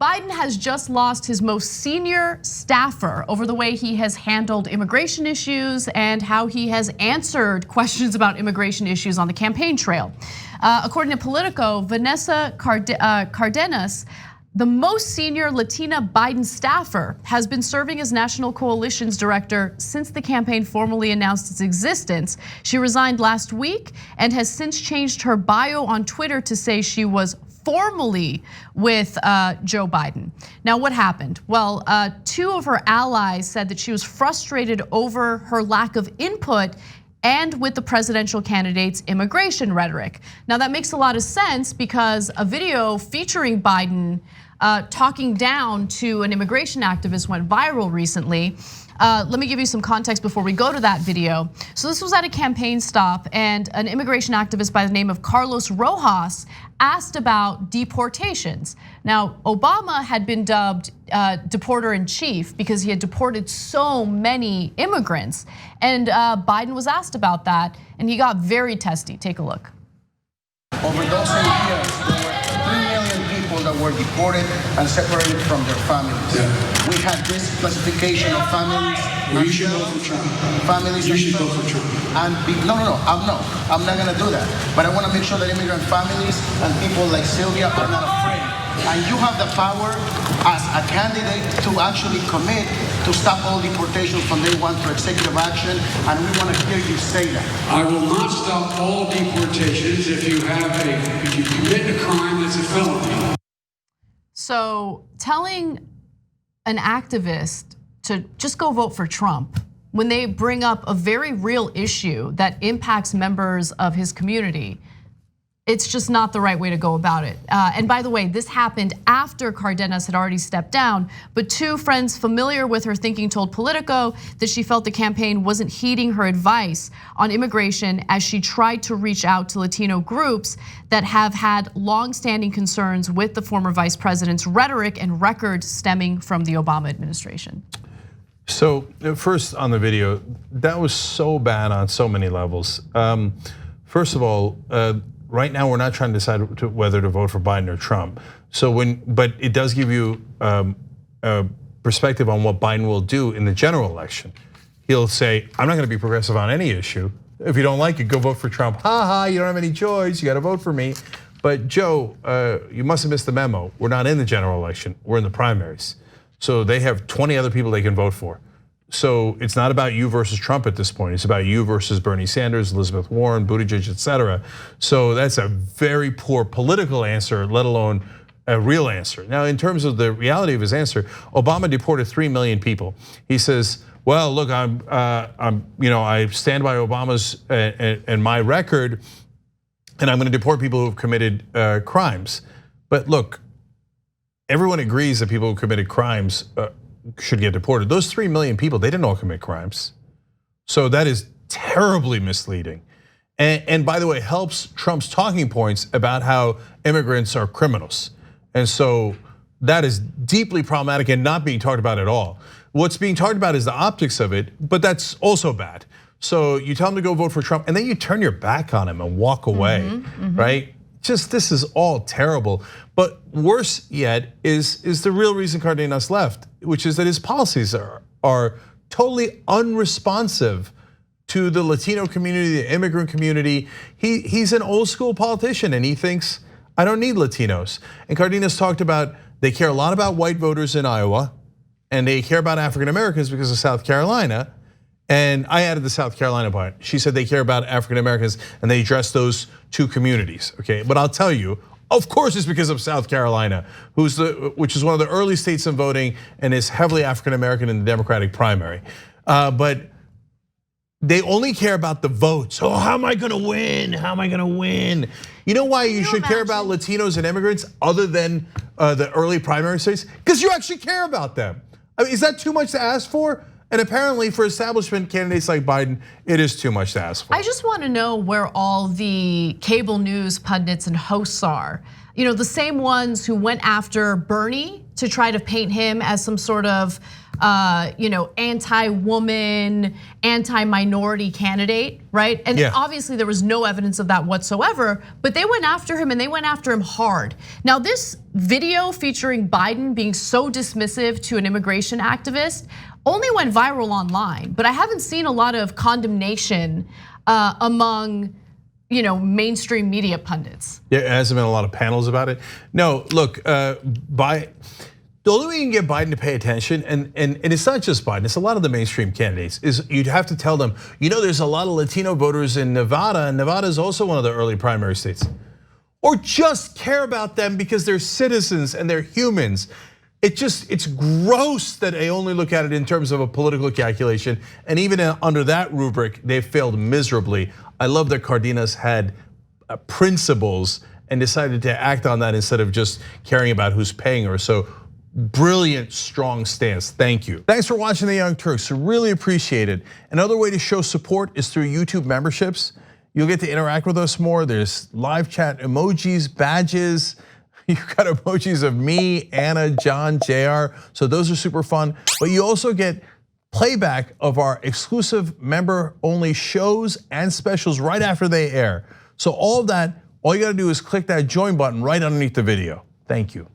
Biden has just lost his most senior staffer over the way he has handled immigration issues and how he has answered questions about immigration issues on the campaign trail. According to Politico, Vanessa Cardenas, the most senior Latina Biden staffer, has been serving as National Coalition's director since the campaign formally announced its existence. She resigned last week and has since changed her bio on Twitter to say she was formally with Joe Biden. Now, what happened? Well, two of her allies said that she was frustrated over her lack of input and with the presidential candidate's immigration rhetoric. Now, that makes a lot of sense because a video featuring Biden talking down to an immigration activist went viral recently. Let me give you some context before we go to that video. So this was at a campaign stop, and an immigration activist by the name of Carlos Rojas asked about deportations. Now, Obama had been dubbed deporter in chief because he had deported so many immigrants. And Biden was asked about that, and he got very testy. Take a look. Over those 8 years, there were 3 million people that were deported and separated from their families. Yeah. We had this classification of families. Well, you should vote for Trump. Families. You should vote for Trump. And I'm not going to do that. But I want to make sure that immigrant families and people like Sylvia are not afraid. And you have the power as a candidate to actually commit to stop all deportations from day one through executive action, and we want to hear you say that. I will not stop all deportations if you commit a crime that's a felony. So telling an activist to just go vote for Trump when they bring up a very real issue that impacts members of his community, it's just not the right way to go about it. And by the way, this happened after Cardenas had already stepped down, but two friends familiar with her thinking told Politico that she felt the campaign wasn't heeding her advice on immigration as she tried to reach out to Latino groups that have had longstanding concerns with the former vice president's rhetoric and record stemming from the Obama administration. So first on the video, that was so bad on so many levels. First of all, right now, we're not trying to decide whether to vote for Biden or Trump. But it does give you a perspective on what Biden will do in the general election. He'll say, I'm not gonna be progressive on any issue. If you don't like it, go vote for Trump. Ha ha, you don't have any choice, you gotta vote for me. But Joe, you must have missed the memo. We're not in the general election, we're in the primaries. So they have 20 other people they can vote for. So it's not about you versus Trump at this point. It's about you versus Bernie Sanders, Elizabeth Warren, Buttigieg, etc. So that's a very poor political answer, let alone a real answer. Now, in terms of the reality of his answer, Obama deported 3 million people. He says, well, look, I stand by Obama's and my record, and I'm going to deport people who have committed crimes. But look, everyone agrees that people who committed crimes should get deported. Those 3 million people, they didn't all commit crimes. So that is terribly misleading. And by the way, helps Trump's talking points about how immigrants are criminals. And so that is deeply problematic and not being talked about at all. What's being talked about is the optics of it, but that's also bad. So you tell him to go vote for Trump and then you turn your back on him and walk away, right? Just this is all terrible. But worse yet is the real reason Cardenas left, which is that his policies are totally unresponsive to the Latino community, the immigrant community. He's an old school politician and he thinks, I don't need Latinos. And Cardenas talked about they care a lot about white voters in Iowa and they care about African Americans because of South Carolina. And I added the South Carolina part. She said they care about African Americans and they address those two communities, okay? But I'll tell you, of course it's because of South Carolina, which is one of the early states in voting and is heavily African American in the Democratic primary. But they only care about the votes. Oh, how am I gonna win? How am I gonna win? You know why you should care about Latinos and immigrants other than the early primary states? Because you actually care about them. I mean, is that too much to ask for? And apparently for establishment candidates like Biden, it is too much to ask for. I just want to know where all the cable news pundits and hosts are. The same ones who went after Bernie to try to paint him as some sort of anti-woman, anti-minority candidate, right? And obviously there was no evidence of that whatsoever, but they went after him and they went after him hard. Now this video featuring Biden being so dismissive to an immigration activist only went viral online, but I haven't seen a lot of condemnation among mainstream media pundits. Yeah, there hasn't been a lot of panels about it. No, look, the only way you can get Biden to pay attention, and it's not just Biden, it's a lot of the mainstream candidates, is you'd have to tell them, there's a lot of Latino voters in Nevada, and Nevada is also one of the early primary states. Or just care about them because they're citizens and they're humans. It's gross that they only look at it in terms of a political calculation, and even under that rubric, they failed miserably. I love that Cardenas had principles and decided to act on that instead of just caring about who's paying her. So brilliant, strong stance. Thank you. Thanks for watching The Young Turks. Really appreciate it. Another way to show support is through YouTube memberships. You'll get to interact with us more. There's live chat emojis, badges. You've got emojis of me, Anna, John, JR. So those are super fun. But you also get playback of our exclusive member-only shows and specials right after they air. So all of that, all you gotta do is click that join button right underneath the video. Thank you.